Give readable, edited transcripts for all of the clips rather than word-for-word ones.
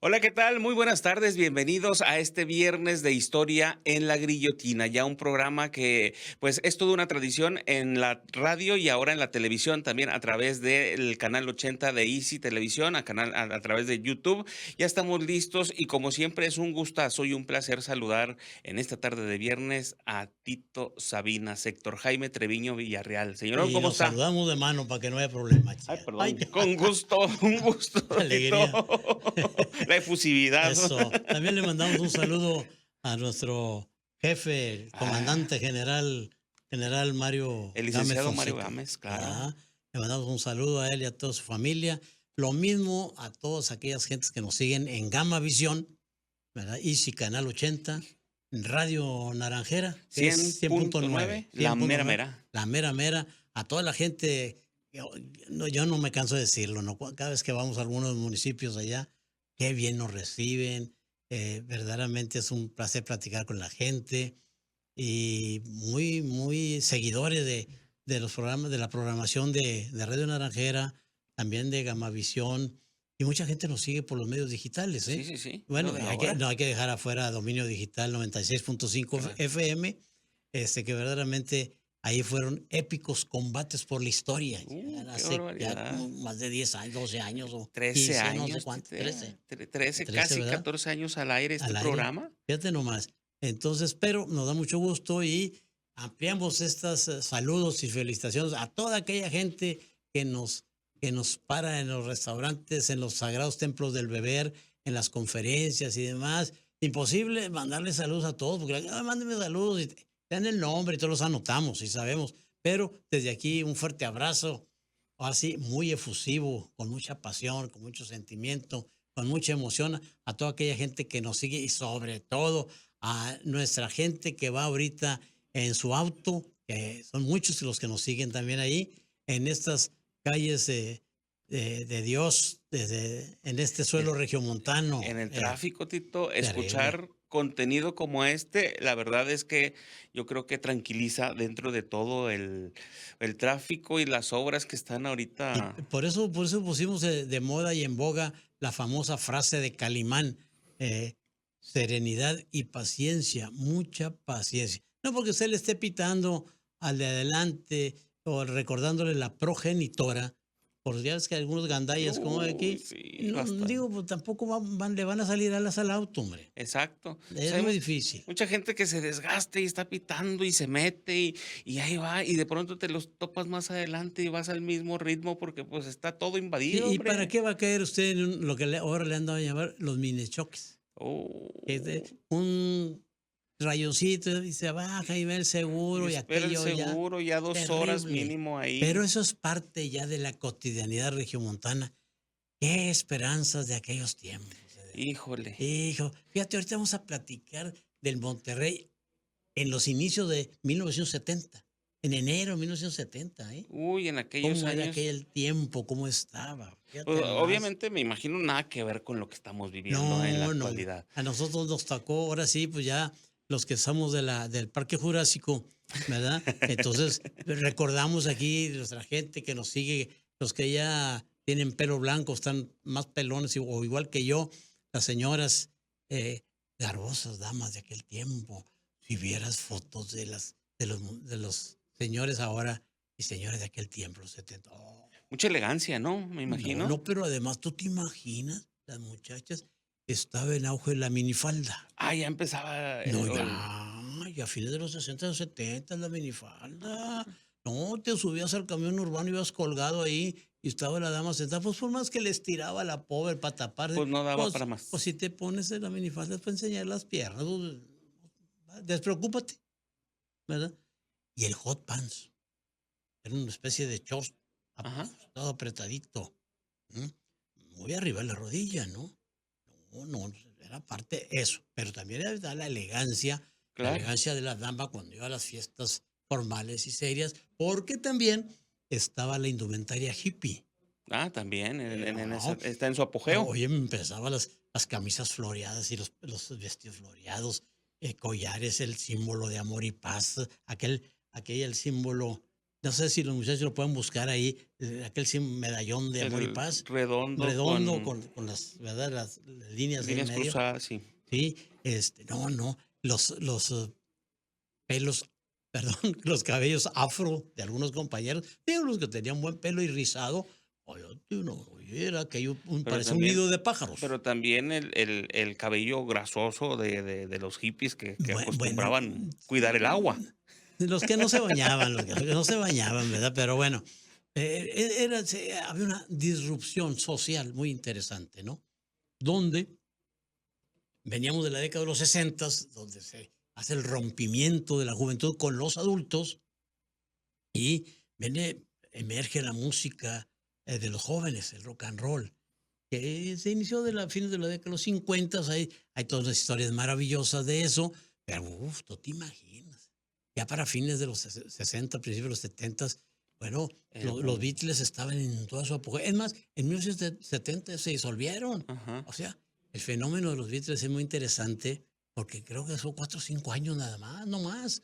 Hola, ¿qué tal? Muy buenas tardes, bienvenidos a este viernes de Historia en la Guillotina, ya un programa que pues es toda una tradición en la radio y ahora en la televisión también a través del canal 80 de Easy Televisión, a través de YouTube. Ya estamos listos y como siempre es un gustazo y un placer saludar en esta tarde de viernes a Tito Sabina, Héctor Jaime Treviño Villarreal. Señor, Y ¿cómo nos está? saludamos de mano para que no haya problema, Ay, chica. Ay, perdón. Con gusto, un gusto, qué Tito. alegría. La efusividad. Eso. También le mandamos un saludo a nuestro jefe, el Ah, comandante general Mario el Gámez licenciado Mario Fonseca. Gámez, claro. ¿Verdad? Le mandamos un saludo a él y a toda su familia. Lo mismo a todas aquellas gentes que nos siguen en Gama Visión, ¿verdad? Easy Canal 80, Radio Naranjera, que es Cien cien punto punto nueve, nueve, la cien punto mera nueve, mera. la mera mera, a toda la gente. Yo no me canso de decirlo, ¿no? Cada vez que vamos a algunos municipios allá, qué bien nos reciben. Verdaderamente es un placer platicar con la gente y muy seguidores de los programas, de la programación de Radio Naranjera, también de Gamavisión, y mucha gente nos sigue por los medios digitales, Sí, ¿eh? sí, sí, lo Bueno, de no ahora. hay que dejar afuera Dominio Digital 96.5 Claro. FM, que verdaderamente ahí fueron épicos combates por la historia. Ya Qué hace ya barbaridad. como más de 10 años, 12 años o 13 15, no sé años, cuánto, Tite, 13, 13, 13, casi ¿verdad? 14 años al aire este Al aire. programa. Fíjate nomás. Entonces, pero nos da mucho gusto y ampliamos estos saludos y felicitaciones a toda aquella gente que nos para en los restaurantes, en los sagrados templos del beber, en las conferencias y demás. Imposible mandarle saludos a todos, porque mándenme saludos y te dan el nombre y todos los anotamos y sabemos. Pero desde aquí un fuerte abrazo, así muy efusivo, con mucha pasión, con mucho sentimiento, con mucha emoción a toda aquella gente que nos sigue y sobre todo a nuestra gente que va ahorita en su auto, que son muchos los que nos siguen también ahí, en estas calles de Dios, en este Eh, suelo regiomontano. En el tráfico, Tito, Terrible. escuchar contenido como este, la verdad es que yo creo que tranquiliza dentro de todo el tráfico y las obras que están Y ahorita. por eso pusimos de moda y en boga la famosa frase de Calimán, eh, serenidad y paciencia, mucha paciencia. No porque usted le esté pitando al de adelante o recordándole la progenitora, por ya ves que algunos gandallas como de Uy, aquí, sí, no, digo, bastante. pues tampoco le van a salir alas al auto, hombre. Exacto. O Es sea, hay muy difícil. mucha gente que se desgasta y está pitando y se mete y ahí va, y de pronto te los topas más adelante y vas al mismo ritmo porque, pues, está todo Sí, invadido, ¿y para hombre. qué va a caer usted en lo que ahora le han dado a llamar los mini choques? Es de Oh, un rayoncito y se baja y ve el y seguro y espera el aquello ya seguro, ya 2 horas terrible. mínimo Pero ahí. eso es parte ya de la cotidianidad regiomontana. Qué esperanzas de aquellos tiempos. Híjole. Hijo, fíjate, ahorita vamos a platicar del Monterrey en los inicios de 1970, en enero de 1970, ¿eh? Uy, en aquellos ¿Cómo era años, aquel tiempo? ¿Cómo estaba? pues, Fíjate nomás. obviamente, me imagino nada que ver con lo que estamos viviendo en la No, no. actualidad. A nosotros nos tocó, ahora sí, pues ya los que somos del Parque Jurásico, ¿verdad? Entonces, recordamos aquí nuestra gente que nos sigue, los que ya tienen pelo blanco, están más pelones o igual que yo, las señoras eh, garbosas damas de aquel tiempo. Si vieras fotos de los señores ahora y señores de aquel tiempo, los 70. Mucha elegancia, ¿no? Me No, imagino. no, pero además, ¿tú te imaginas? Las muchachas estaba en auge la minifalda. Ah, ya empezaba, No, o el ya a fines de los 60 o 70 la minifalda. No, te subías al camión urbano, ibas colgado ahí y estaba la dama sentada. Pues por más que les tiraba la pobre para taparse, pues, no daba para pues más. si te pones en la minifalda es para enseñar las piernas, pues, despreocúpate, ¿verdad? Y el hot pants, era una especie de short, Ajá, todo apretadito. ¿M? Muy arriba de la rodilla, ¿no? No, no, era parte eso, pero también era la claro. elegancia de la dama cuando iba a las fiestas formales y serias, porque también estaba la indumentaria hippie. Ah, también en esa No, está en su apogeo. oye, me empezaban las camisas floreadas y los vestidos floreados, collares, el símbolo de amor y paz, aquel el símbolo No sé si los muchachos lo pueden buscar ahí, aquel medallón de Amor y El Paz, redondo redondo con con las, ¿verdad? Las líneas ahí en líneas medio. cruzadas, sí. Sí, no, los pelos, perdón, los cabellos afro de algunos compañeros, digo, los que tenían buen pelo y rizado, oye, era que Pero parece un también nido de pájaros. pero también el cabello grasoso de los hippies que Bueno, acostumbraban cuidar el agua. los que no se bañaban, los que no se bañaban, ¿verdad? Pero bueno, había una disrupción social muy interesante, ¿no? Donde veníamos de la década de los 60, donde se hace el rompimiento de la juventud con los adultos y emerge la música de los jóvenes, el rock and roll, que se inició de la fines de la década de los 50. Hay todas las historias maravillosas de eso, pero uf, no te imaginas. Ya para fines de los 60, principios de los 70, bueno, El los boom. Beatles estaban en toda su apogeo. Es más, en 1970 se disolvieron. Ajá. O sea, el fenómeno de los Beatles es muy interesante porque creo que son 4 o 5 años nada más, no más.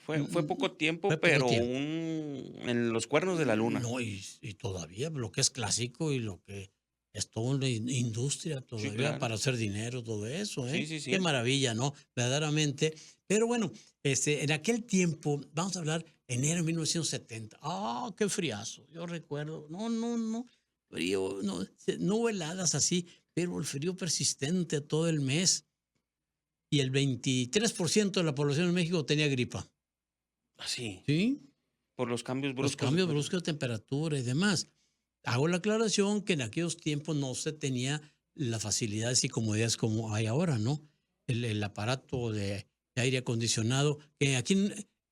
Fue poco Fue tiempo, poco pero tiempo. en los cuernos de la luna. No, y todavía lo que es clásico y lo que es toda una industria Sí, todavía claro. para hacer dinero, todo eso, Sí, ¿eh? sí, Qué sí. maravilla, ¿no? Verdaderamente. Pero bueno, en aquel tiempo, vamos a hablar, enero de 1970. ¡Ah, qué friazo! Yo recuerdo, no, frío, no hubo heladas así, pero el frío persistente todo el mes. Y el 23% de la población en México tenía gripa. Así, ¿Sí? por los cambios Los bruscos de cambios bruscos de temperatura y demás. Hago la aclaración que en aquellos tiempos no se tenía las facilidades y comodidades como hay ahora, ¿no? El aparato de aire acondicionado, que aquí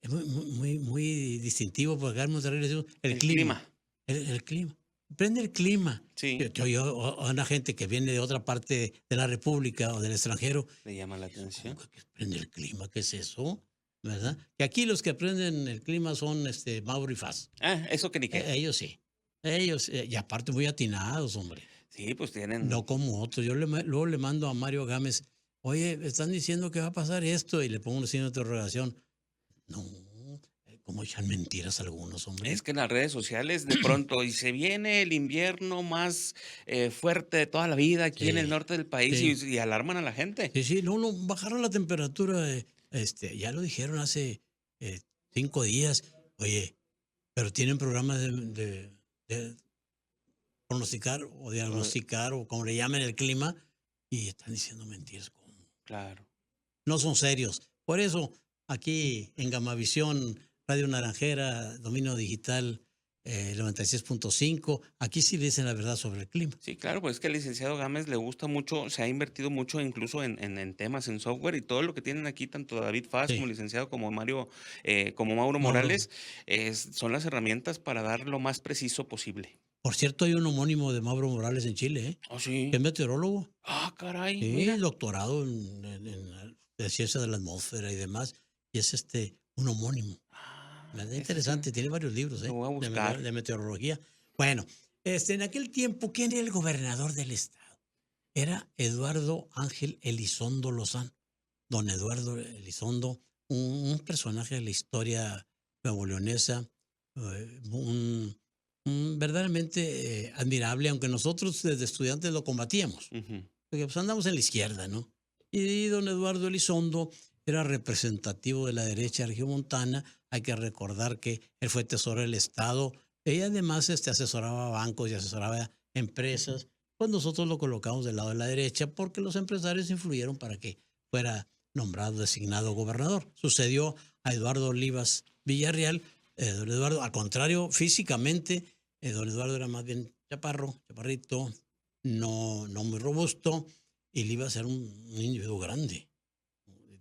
es muy distintivo, porque acá en Monterrey le decimos el el clima. clima, el clima. Prende el clima. Sí, A una gente que viene de otra parte de la República o del extranjero, le llama la ¿cómo atención. que prende el clima? ¿Qué es eso? ¿Verdad? Que aquí los que prenden el clima son Mauro y Faz. Eso que ni qué. Ellos sí. Ellos, y aparte muy atinados, hombre. Sí, pues tienen No como otros. Luego le mando a Mario Gámez, oye, están diciendo que va a pasar esto, y le pongo un signo de interrogación. No, ¿cómo echan mentiras algunos, es hombre? que en las redes sociales de pronto, y se viene el invierno más, fuerte de toda la vida aquí en el Sí, norte del país, sí, y alarman a la gente. sí, no, bajaron la temperatura, ya lo dijeron hace 5 días. Oye, pero tienen programas de pronosticar o Eh, diagnosticar o como le llamen el clima y están diciendo mentiras. ¿Cómo? claro. No son serios. Por eso aquí en Gamavisión, Radio Naranjera, Dominio Digital 96.5, aquí sí dicen la verdad sobre el clima. Sí, claro, pues es que al licenciado Gámez le gusta mucho, se ha invertido mucho incluso en temas, en software y todo lo que tienen aquí, tanto David Faz como Sí, el licenciado, como Mario, como Mauro Mauro. Morales, son las herramientas para dar lo más preciso posible. Por cierto, hay un homónimo de Mauro Morales en Chile, ¿eh? Oh, Que sí. es meteorólogo. Ah, caray, Sí, mira. doctorado en ciencia de la atmósfera y demás. Y es un homónimo. Ah, ¿Verdad? ese sí Interesante, tiene varios libros, lo voy a buscar. de meteorología. Bueno, en aquel tiempo, ¿quién era el gobernador del estado? Era Eduardo Ángel Elizondo Lozano. Don Eduardo Elizondo, un personaje de la historia nuevoleonesa, verdaderamente admirable, aunque nosotros desde estudiantes lo combatíamos, Ujú. porque pues andamos en la izquierda, ¿no? Y don Eduardo Elizondo era representativo de la derecha regiomontana. Hay que recordar que él fue tesorero del Estado y además asesoraba a bancos y asesoraba a empresas. Pues nosotros lo colocamos del lado de la derecha porque los empresarios influyeron para que fuera nombrado, designado gobernador. Sucedió a Eduardo Olivas Villarreal. Don Eduardo, al contrario, físicamente, don Eduardo era más bien chaparrito, no muy robusto, y le iba a ser un individuo grande.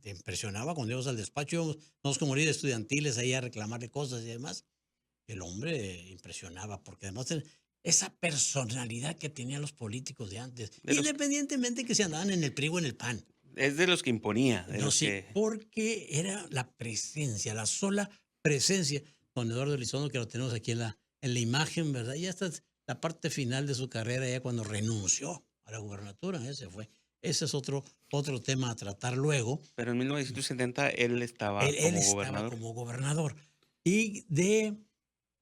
Te impresionaba cuando íbamos al despacho, íbamos como líderes estudiantiles ahí a reclamarle cosas y demás. El hombre impresionaba, porque además esa personalidad que tenían los políticos de antes, De los, independientemente que se andaban en el PRI o en el PAN. es de los que imponía, de No, los sí, que... porque era la presencia, la sola presencia. Don Eduardo Elizondo, que lo tenemos aquí en la imagen, ¿verdad? Ya está la parte final de su carrera, ya cuando renunció a la gubernatura, ese fue. Ese es otro tema a tratar luego. Pero en 1970 él estaba Él como estaba gobernador. como gobernador. Y de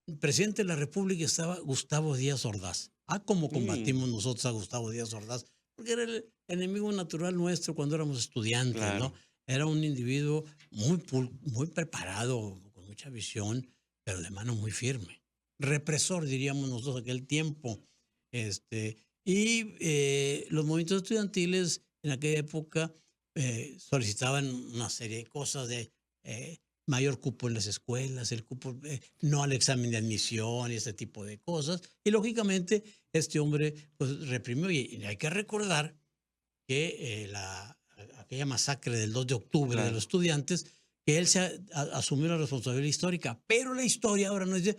el presidente de la República estaba Gustavo Díaz Ordaz. Como combatimos nosotros a Gustavo Díaz Ordaz, porque era el enemigo natural nuestro cuando éramos estudiantes, ¿no? Claro. Era un individuo muy preparado, con mucha visión, pero de mano muy firme. Represor, diríamos nosotros, aquel tiempo. Los movimientos estudiantiles en aquella época solicitaban una serie de cosas de mayor cupo en las escuelas, el cupo no al examen de admisión y ese tipo de cosas. Y lógicamente este hombre pues reprimió. Y hay que recordar que aquella masacre del 2 de octubre de Claro. los estudiantes, que él asumió la responsabilidad histórica. Pero la historia ahora nos dice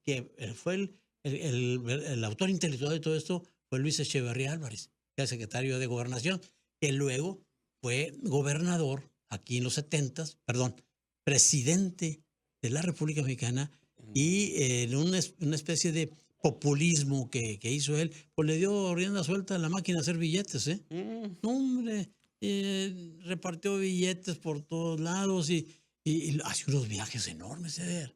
que fue el autor intelectual de todo esto fue Luis Echeverría Álvarez, que era secretario de Gobernación, que luego fue gobernador aquí en los 70s, perdón, presidente de la República Mexicana, y en una especie de populismo que hizo él, pues le dio rienda suelta a la máquina de hacer billetes, ¿eh? No, hombre, repartió billetes por todos lados y hace unos viajes enormes, Eder.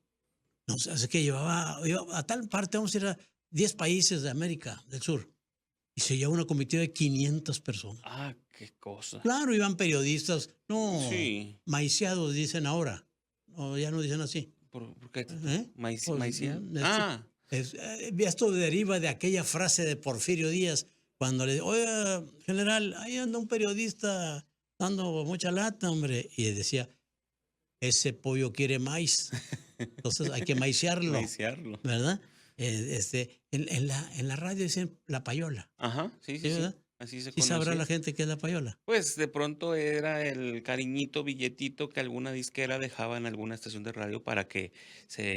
No sé, así que iba a tal parte, vamos a ir a 10 países de América del Sur, y se llevó una comitiva de 500 personas. Qué cosa. Claro, iban periodistas, no, Sí. maiciados dicen ahora, no, ya no dicen así. ¿Por qué? ¿Eh? Pues, ¿Maiciado? esto deriva de aquella frase de Porfirio Díaz, cuando le dijo, oiga, general, ahí anda un periodista dando mucha lata, hombre, y decía, ese pollo quiere maíz, entonces hay que maiciarlo, Maiciarlo. ¿verdad? En la radio dicen la payola. Ajá, sí, ¿Sí, verdad? Así se ¿Sí sabrá la conocía. gente qué es la payola? Pues de pronto era el cariñito, billetito que alguna disquera dejaba en alguna estación de radio para que Y se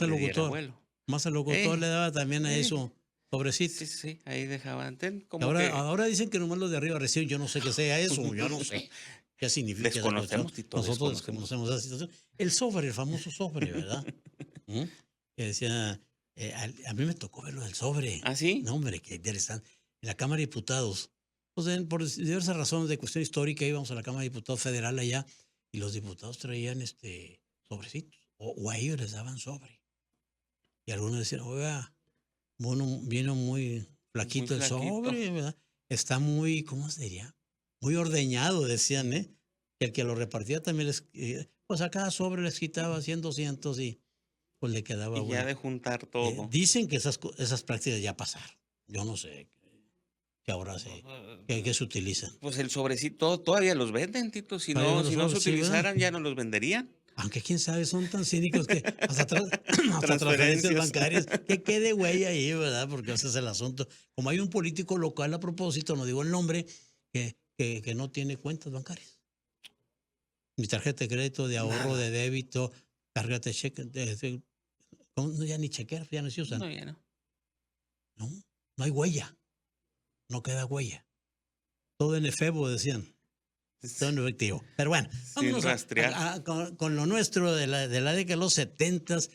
le diera vuelo. más al locutor le daba también a Eh, eso pobrecito. sí, ahí dejaban, como Ahora, que ahora dicen que nomás los de arriba reciben, yo no sé qué sea eso, yo no sé qué significa esa cuestión. desconocemos, Tito, Nosotros desconocemos. desconocemos esa situación. El sobre, el famoso sobre, ¿verdad? ¿Mm? Que decía, a mí me tocó ver lo del sobre. ¿Ah, sí? No, hombre, qué interesante. En la Cámara de Diputados, pues por diversas razones de cuestión histórica, íbamos a la Cámara de Diputados Federal allá y los diputados traían sobrecitos, o a ellos les daban sobre. Y algunos decían, oiga, vino muy flaquito el flaquito. sobre, ¿verdad? Está muy, ¿cómo se diría? Muy ordeñado, decían, ¿eh? Que el que lo repartía también pues a cada sobre les quitaba 100, 200 y pues le quedaba Y ya bueno. de juntar todo. Dicen que esas prácticas ya pasaron. Yo no sé que ahora que se utilizan. Pues el sobrecito todavía los venden, Tito. Si Todavía no, los si no se sobres, sí, ¿verdad? utilizaran, ya no los venderían. Aunque quién sabe, son tan cínicos que hasta transferencias Transferencias. bancarias, que quede güey ahí, ¿verdad? Porque ese es el asunto. Como hay un político local, a propósito, no digo el nombre, que no tiene cuentas bancarias. Mi tarjeta de crédito, de ahorro, Nada. de débito, cárgate cheque, ya ni chequeras, ya no se usan. No, ya no. No hay huella, no queda huella. Todo en efebo, decían. Todo en efectivo. Pero bueno, Sin vámonos rastrear. con lo nuestro de la década de los 70s.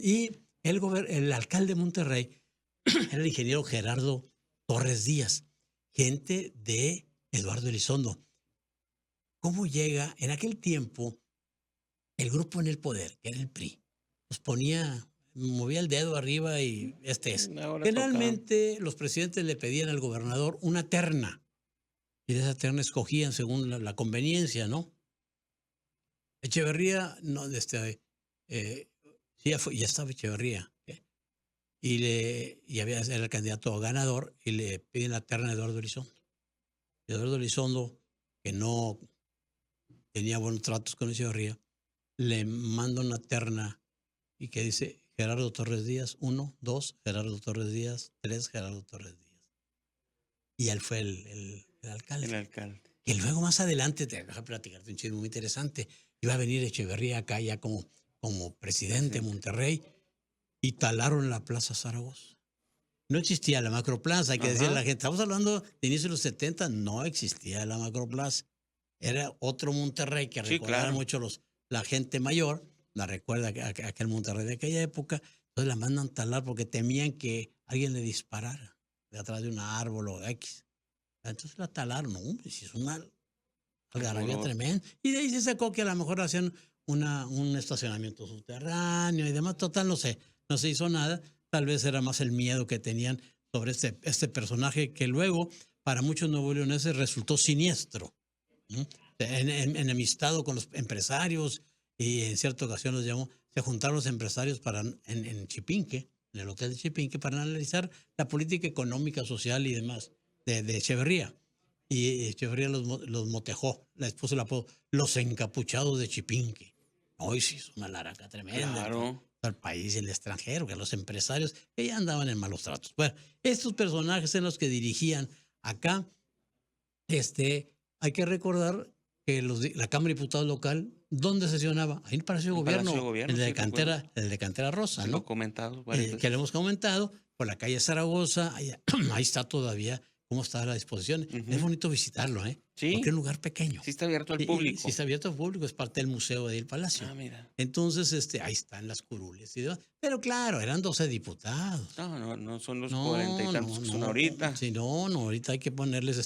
Y el alcalde de Monterrey era el ingeniero Gerardo Torres Díaz, gente de Eduardo Elizondo. ¿Cómo llega? En aquel tiempo, el grupo en el poder, que era el PRI, pues movía el dedo arriba y es. Ahora Generalmente los presidentes le pedían al gobernador una terna. Y de esa terna escogían según la conveniencia, ¿no? Echeverría, no, sí, ya estaba Echeverría. Era el candidato ganador y le piden la terna a Eduardo Elizondo. Eduardo Elizondo, que no tenía buenos tratos con Echeverría, le manda una terna y que dice Gerardo Torres Díaz 1, 2, Gerardo Torres Díaz 3, Gerardo Torres Díaz. Y él fue el alcalde. El alcalde. Y luego más adelante, te voy a platicarte un chisme muy interesante, iba a venir Echeverría acá ya como presidente de Monterrey y talaron la Plaza Zaragoza. No existía la Macroplaza, hay que decirle a la gente, estamos hablando de inicio de los 70, no existía la Macroplaza. Era otro Monterrey que recordaban mucho la gente mayor, la recuerda aquel Monterrey de aquella época, entonces la mandan talar porque temían que alguien le disparara de atrás de un árbol o X. Entonces la talaron, no, pues es una algarabía tremenda. Y de ahí se sacó que a lo mejor hacían un estacionamiento subterráneo y demás. Total, no sé. no se hizo nada. Tal vez era más el miedo que tenían sobre este personaje que luego para muchos nuevoleoneses resultó siniestro, ¿no? Enemistado con los empresarios y en cierta ocasión se juntaron los empresarios en Chipinque, en el hotel de Chipinque, para analizar la política económica, social y demás de Echeverría. Y Echeverría los motejó, les puso el apodo, los encapuchados de Chipinque. Hoy sí es una laraca tremenda en Claro. todo el país y el extranjero, que los empresarios que ya andaban en malos tratos. Bueno, estos personajes en los que dirigían acá, hay que recordar que la Cámara de Diputados local, ¿dónde sesionaba? Ahí en el Palacio de En Palacio de Gobierno, Gobierno, sí, recuerdo. El de Cantera Rosa, Se lo he ¿no? comentado varias Que le veces. hemos comentado, por la calle Zaragoza, ahí está todavía cómo está a la disposición. Es Ujú. bonito visitarlo, ¿eh? Porque Sí, es un lugar pequeño. sí está abierto al Y público. sí está abierto al público, es parte del museo del Palacio. Ah, mira. Entonces, ahí están las curules y demás. Pero claro, eran 12 diputados. No son los 40 y No, tantos no, que son no. ahorita. Sí, no, ahorita hay que ponerles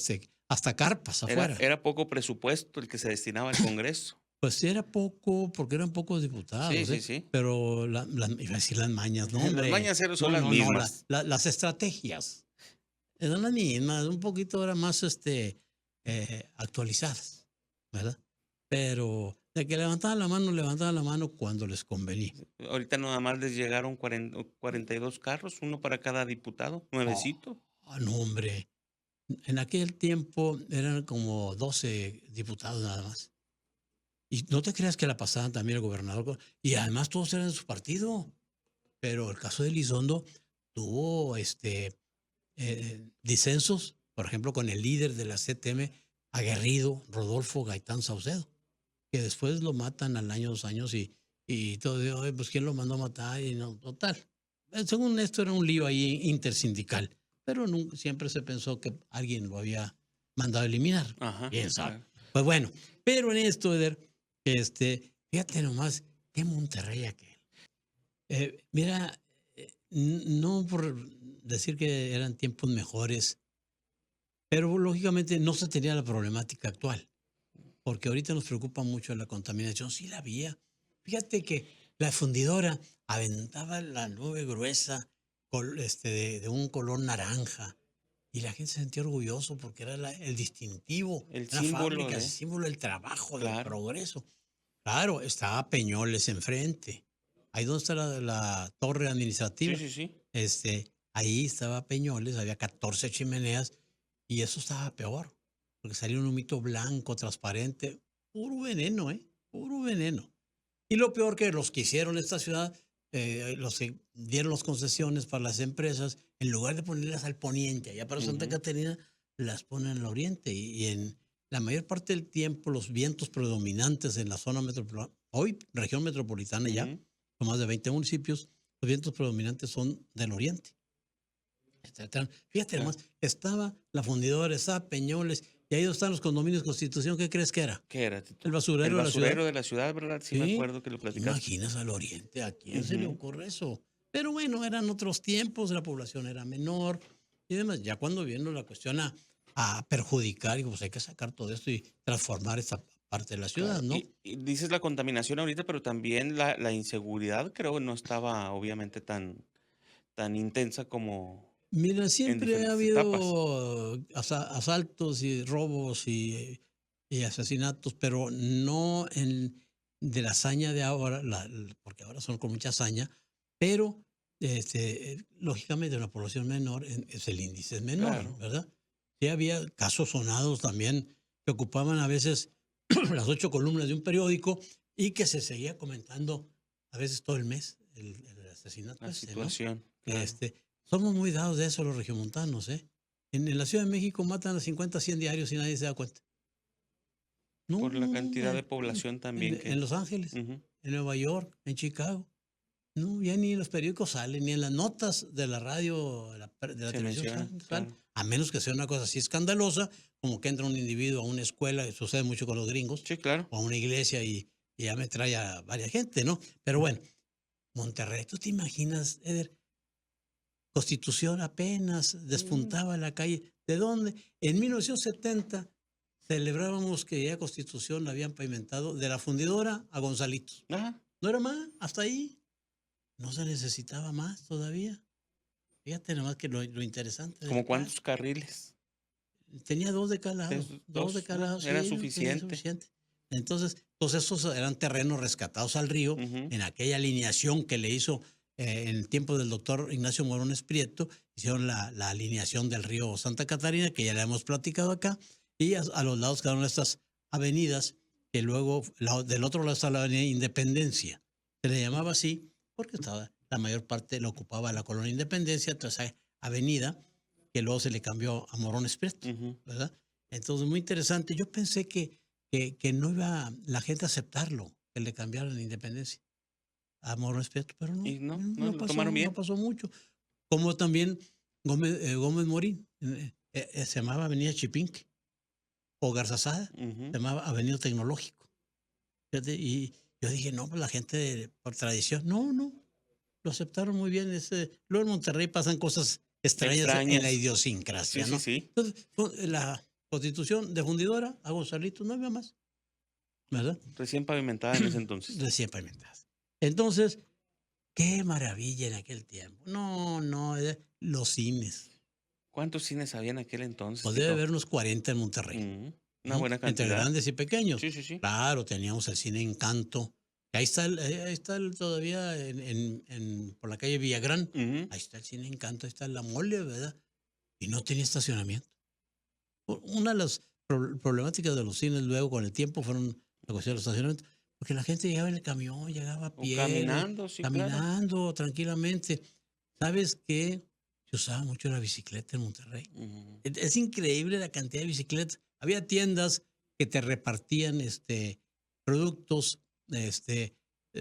hasta carpas afuera. Era poco presupuesto el que se destinaba al Congreso. Pues sí, era poco, porque eran pocos Sí, diputados, sí, sí. pero iba a decir las mañas, no, Las hombre. mañas son No, las no, no, mismas. las estrategias eran las mismas, un poquito ahora más actualizadas, ¿verdad? Pero de que levantaban la mano cuando les convenía. Ahorita nada más les llegaron 42 carros, uno para cada diputado, nuevecito. No, hombre. En aquel tiempo eran como 12 diputados nada más. Y no te creas que la pasaban también el gobernador. Y además todos eran de su partido. Pero el caso de Elizondo tuvo disensos, por ejemplo, con el líder de la CTM, aguerrido, Rodolfo Gaitán Saucedo, que después lo matan al año, 2 años, y todo, "Oye, pues quién lo mandó a matar", y no, total. Según esto era un lío ahí intersindical, pero siempre se pensó que alguien lo había mandado a eliminar. Ajá. Quién sabe. Claro. Pues bueno, pero en esto, Eder, fíjate nomás, qué Monterrey aquel. Mira, no por decir que eran tiempos mejores, pero lógicamente no se tenía la problemática actual, porque ahorita nos preocupa mucho la contaminación. Sí la había. Fíjate que la fundidora aventaba la nube gruesa de un color naranja y la gente se sentía orgulloso porque era el distintivo, El una símbolo fábrica, el de. símbolo del trabajo, del Claro. progreso. Claro, estaba Peñoles enfrente. Ahí donde está la torre Sí, administrativa. sí, sí. Ahí estaba Peñoles, había 14 chimeneas y eso estaba peor, porque salía un humito blanco, transparente, puro veneno, puro veneno. Y lo peor que los que hicieron esta ciudad, los que dieron las concesiones para las empresas, en lugar de ponerlas al poniente, allá para Santa Ujú. Catarina, las ponen al oriente. Y en la mayor parte del tiempo, los vientos predominantes en la zona metropolitana, hoy región metropolitana ya, Ujú. con más de 20 municipios, los vientos predominantes son del oriente. Fíjate Claro. nomás, estaba la fundidora, estaba Peñoles, y ahí donde están los condominios Constitución, ¿qué crees que era? ¿Qué era, Tito? El basurero El de la ciudad. basurero de la ciudad, ¿verdad? Sí, me Sí, acuerdo que lo platicaste. imaginas al oriente, ¿a quién se le Ujú. ocurre eso? Pero bueno, eran otros tiempos, la población era menor y demás. Ya cuando vino la cuestión a perjudicar, y pues hay que sacar todo esto y transformar esta parte de la ciudad, Claro. ¿no? Y dices la contaminación ahorita, pero también la inseguridad creo que no estaba obviamente tan intensa como Mira, en siempre ha diferentes etapas. habido asaltos y robos y asesinatos, pero no de la hazaña de ahora, porque ahora son con mucha hazaña, pero lógicamente en la población menor el índice es menor, Claro. ¿verdad? Sí había casos sonados también que ocupaban a veces las 8 columnas de un periódico y que se seguía comentando a veces todo el mes el asesinato La ese, ¿no? situación, claro. Somos muy dados de eso los regiomontanos, ¿eh? En la Ciudad de México matan a 50, 100 diarios y nadie se da cuenta. No, Por la no, cantidad de población también en que. Los Ángeles, Ujú. en Nueva York, en Chicago. No, ya ni en los periódicos salen, ni en las notas de la radio, de la Se televisión menciona, salen, claro. a menos que sea una cosa así escandalosa, como que entra un individuo a una escuela, que sucede mucho con los gringos, Sí, claro. o a una iglesia y ya me trae a varias gente, ¿no? Pero bueno, Monterrey, ¿tú te imaginas, Eder? Constitución apenas despuntaba en la calle. ¿De dónde? En 1970 celebrábamos que ya Constitución la habían pavimentado de la fundidora a Gonzalitos. Ajá. No era más, hasta ahí. no se necesitaba más todavía. Fíjate nomás que lo interesante del ¿Como caso. cuántos carriles? Tenía 2 de cada lado, 2 de Dos, cada lado, era sí, tenía suficiente. suficiente. Entonces, todos esos eran terrenos rescatados al río Ujú. en aquella alineación que le hizo en el tiempo del doctor Ignacio Morones Prieto, hicieron la alineación del río Santa Catarina, que ya le hemos platicado acá, y a los lados quedaron estas avenidas, que luego del otro lado está la avenida Independencia. Se le llamaba así porque estaba, la mayor parte la ocupaba la colonia Independencia, toda esa avenida, que luego se le cambió a Morones Prieto, Ujú. ¿verdad? Entonces, muy interesante. Yo pensé que no iba la gente a aceptarlo, que le cambiaran la Independencia a Morones Prieto, pero no, Y no, no no lo pasó, tomaron no bien. pasó mucho. Como también Gómez Morín, se llamaba Avenida Chipinque, o Garzazada, Ujú. se llamaba Avenida Tecnológico. Fíjate, y yo dije, no, pues la gente por tradición, no, lo aceptaron muy bien. Luego en Monterrey pasan cosas extrañas en la Extrañas. Sí, idiosincrasia, sí, ¿no? sí. Entonces, la constitución de fundidora a Gonzalito, no había más, ¿verdad? Recién pavimentada en ese entonces. Recién pavimentadas. Entonces, qué maravilla en aquel tiempo. No, los cines. ¿Cuántos cines había en aquel entonces, Pues debe Tito? haber unos 40 en Monterrey. Mm, una buena Entre cantidad. grandes y pequeños. Sí, sí, sí. Claro, teníamos el cine Encanto. Ahí está todavía por la calle Villagrán. Ujú. Ahí está el cine Encanto, ahí está la mole, ¿verdad? Y no tenía estacionamiento. Una de las problemáticas de los cines luego con el tiempo fueron la cuestión del estacionamiento. Porque la gente llegaba en el camión, llegaba a O pie, caminando, sí, claro. caminando tranquilamente. ¿Sabes qué? Se usaba mucho la bicicleta en Monterrey. Ujú. Es increíble la cantidad de bicicletas. Había tiendas que te repartían productos,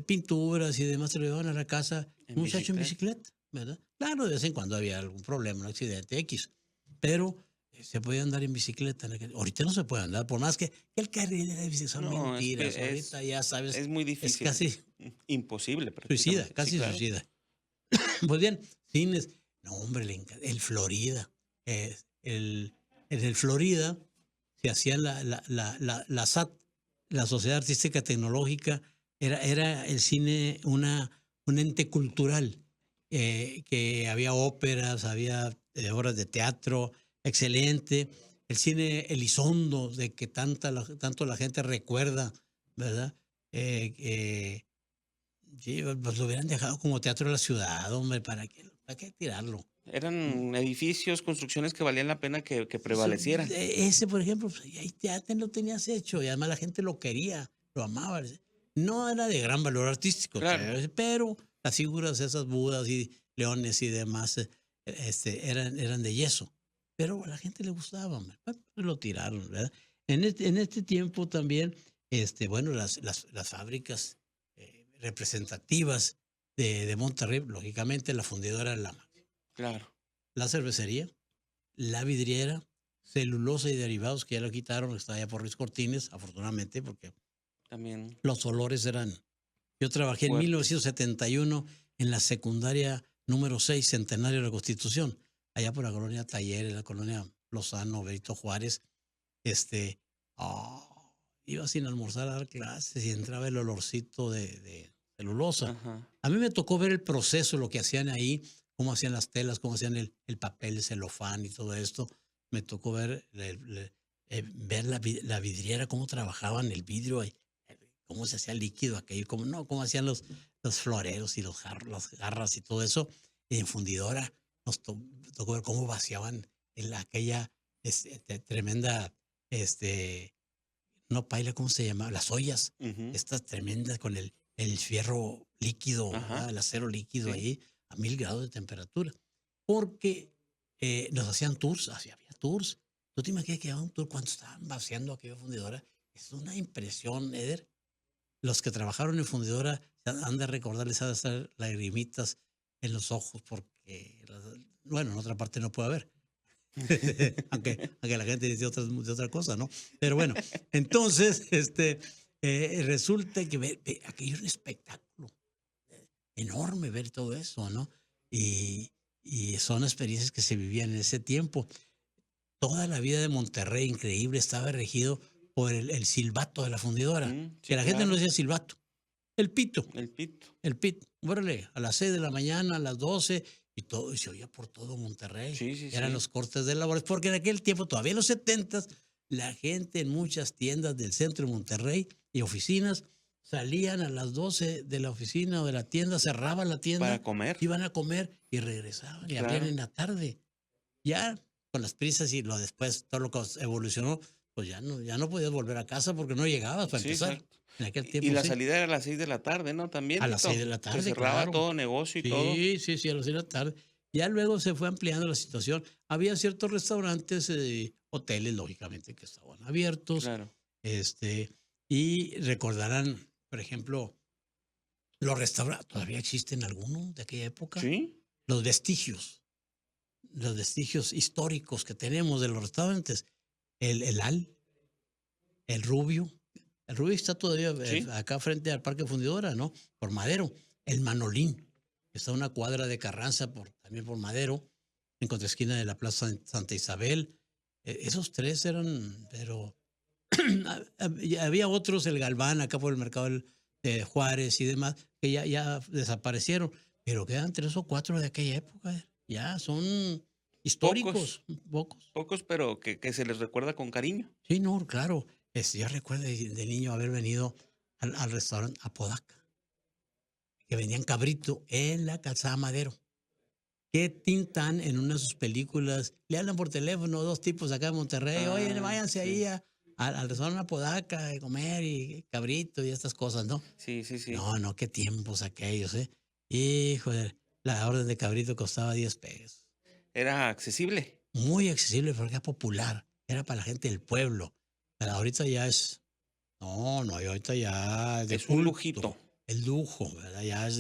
pinturas y demás, te lo llevaban a la casa En un muchacho en bicicleta. bicicleta, ¿verdad? Claro, de vez en cuando había algún problema, un accidente X, pero se podía andar en bicicleta. Ahorita no se puede andar, por más que el carril de bicicleta son No, es mentiras. que Ahorita ya sabes, es muy es difícil. casi Imposible suicida, prácticamente. Sí, casi claro. suicida. Pues bien, cines. No, hombre, el Florida. El, en el Florida se hacía la SAT, la Sociedad Artística Tecnológica, era el cine un ente cultural, que había óperas, había obras de teatro, excelente. El cine Elizondo, de que tanto la gente recuerda, ¿verdad? Eh, Sí, pues lo hubieran dejado como Teatro de la Ciudad, hombre, para qué tirarlo? Mm, Eran edificios, construcciones que valían la pena que eso, prevalecieran. ese, por ejemplo, pues, ahí ya te lo tenías hecho y además la gente lo quería, lo amaba. No era de gran valor artístico, Claro. pero las figuras, esas Budas y leones y demás, eran de yeso. Pero a la gente le gustaba, hombre. Bueno, pues lo tiraron, ¿verdad? En este tiempo también, bueno, las fábricas representativas de Monterrey, lógicamente la fundidora Claro. la cervecería, la vidriera, celulosa y derivados, que ya lo quitaron, está allá por Ruiz Cortines, afortunadamente, porque También los olores eran... Yo trabajé en fuertes. 1971 en la secundaria número 6, Centenario de la Constitución, allá por la colonia Talleres, la colonia Lozano, Benito Juárez. Este, ah, Iba sin almorzar a dar clases y entraba el olorcito de celulosa. Ajá. A mí me tocó ver el proceso, lo que hacían ahí, cómo hacían las telas, cómo hacían el papel, el celofán y todo esto. Me tocó ver la vidriera, cómo trabajaban el vidrio, cómo se hacía líquido aquello, cómo hacían los floreros y las garras y todo eso. En fundidora tocó ver cómo vaciaban aquella tremenda, este, no paila, ¿cómo se llama? Las ollas, Ujú. estas tremendas con el fierro líquido, Ajá. ¿verdad? El acero líquido Sí. ahí a 1000 grados de temperatura. Porque nos hacían tours, había tours. ¿Tú te imaginas que había un tour cuando estaban vaciando aquella fundidora? Es una impresión, Eder. Los que trabajaron en fundidora han de recordarles, han de estar lagrimitas en los ojos porque, bueno, en otra parte no puede haber. aunque la gente dice de otra cosa, ¿no? Pero bueno, entonces, resulta que aquello es un espectáculo enorme ver todo eso, ¿no? Y, y son experiencias que se vivían en ese tiempo. Toda la vida de Monterrey, increíble, estaba regido por el silbato de la fundidora, que Sí, la gente no claro. decía silbato, el pito, El pito. el pito. órale, a las 6 de la mañana, a las 12, y todo, y se oía por todo Monterrey. Sí, sí, Eran sí. los cortes de labores, porque en aquel tiempo, todavía en los 70s, la gente en muchas tiendas del centro de Monterrey y oficinas salían a las 12 de la oficina o de la tienda, cerraban la Para tienda, comer, iban a comer y regresaban y abrían claro. en la tarde. Ya con las prisas y lo después, todo lo que evolucionó, pues ya no podías volver a casa porque no llegabas para Sí, empezar. exacto. En aquel Y tiempo la sí. salida era a las 6 de la tarde, ¿no? También, A las 6 de Tito. la Se tarde, cerraba claro. todo negocio y todo. Sí, sí, sí, a las 6 de la tarde. Ya luego se fue ampliando la situación. Había ciertos restaurantes, hoteles, lógicamente, que estaban abiertos. Claro. Este, y recordarán, por ejemplo, los restaurantes, todavía existen algunos de aquella época. Sí, Los los vestigios históricos que tenemos de los restaurantes. El Al, el Rubio. El Rubio está todavía sí. acá frente al Parque Fundidora, ¿no? Por Madero. El Manolín, que está a una cuadra de Carranza, también por Madero, en contraesquina de la Plaza Santa Isabel. Esos tres eran, pero y había otros, el Galván, acá por el mercado de Juárez y demás, que ya desaparecieron, pero quedan 3 o 4 de aquella época. Ya son Pocos, históricos, pocos. pocos, pero que se les recuerda con cariño. Sí, no, claro. Yo recuerdo de niño haber venido al restaurante Apodaca, que vendían cabrito en la calzada Madero. Que Tintán en una de sus películas le hablan por teléfono 2 tipos acá en Monterrey, oye, Ah, váyanse ahí sí. al restaurante Apodaca a comer y cabrito y estas cosas, ¿no? Sí, sí, sí. No, no, qué tiempos aquellos, ¿eh? Híjole, la orden de cabrito costaba 10 pesos. Era accesible. Muy accesible porque era popular, era para la gente del pueblo. Pero ahorita ya es, no, no, y ahorita ya es de Es un lujito. culto, el lujo, ¿verdad? Ya es